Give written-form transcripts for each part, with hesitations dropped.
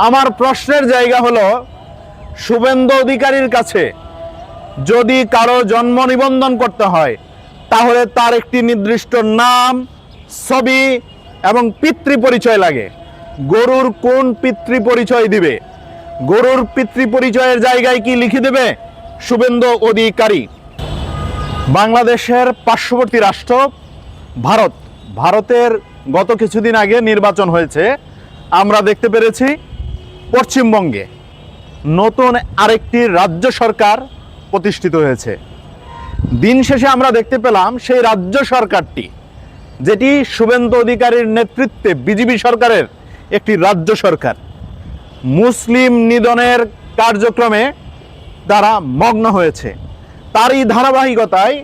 আমার প্রশ্নের জায়গা হলো, শুভেন্দু অধিকারীর কাছে যদি কারো জন্ম নিবন্ধন করতে হয় তাহলে তার একটি নির্দিষ্ট নাম, ছবি এবং পিতৃ পরিচয় লাগে। গরুর কোন পিতৃ পরিচয় দিবে? গরুর পিতৃ পরিচয়ের জায়গায় কি লিখে দেবে শুভেন্দু অধিকারী? বাংলাদেশের পার্শ্ববর্তী রাষ্ট্র ভারতের গত কিছুদিন আগে নির্বাচন হয়েছে। আমরা দেখতে পেরেছি পশ্চিমবঙ্গে নতুন আরেকটি রাজ্য সরকার প্রতিষ্ঠিত হয়েছে। দিন শেষে আমরা দেখতে পেলাম সেই রাজ্য সরকারটি, যেটি শুভেন্দু অধিকারীর নেতৃত্বে বিজেপি সরকারের একটি রাজ্য সরকার, মুসলিম নিধনের কার্যক্রমে তারা মগ্ন হয়েছে। তারই ধারাবাহিকতায়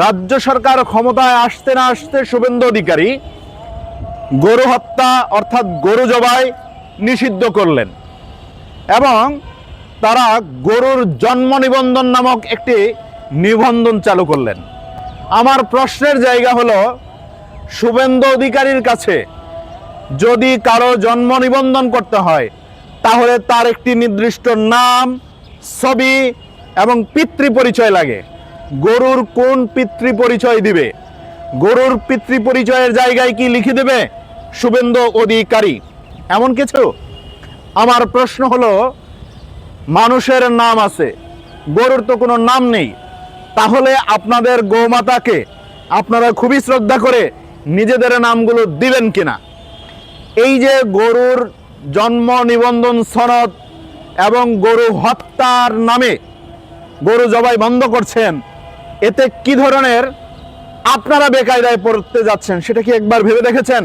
রাজ্য সরকার ক্ষমতায় আসতে না আসতে শুভেন্দু অধিকারী গরু হত্যা অর্থাৎ গরু জবাই নিষিদ্ধ করলেন এবং তারা গরুর জন্ম নিবন্ধন নামক একটি নিবন্ধন চালু করলেন। আমার প্রশ্নের জায়গা হলো, শুভেন্দু অধিকারীর কাছে যদি কারো জন্ম নিবন্ধন করতে হয় তাহলে তার একটি নির্দিষ্ট নাম, ছবি এবং পিতৃ পরিচয় লাগে। গরুর কোন পিতৃ পরিচয় দিবে? গরুর পিতৃ পরিচয়ের জায়গায় কি লিখে দেবে শুভেন্দু অধিকারী? এমন কিছু? আমার প্রশ্ন হলো, মানুষের নাম আছে, গরুর তো কোনো নাম নেই, তাহলে আপনাদের গোমাতাকে আপনারা খুবই শ্রদ্ধা করে নিজেদের নামগুলো দিবেন কিনা? এই যে গরুর জন্ম নিবন্ধন সনদ এবং গরু হত্যার নামে গরু জবাই বন্ধ করছেন, এতে কি ধরনের আপনারা বেকায়দায় পড়তে যাচ্ছেন সেটা কি একবার ভেবে দেখেছেন?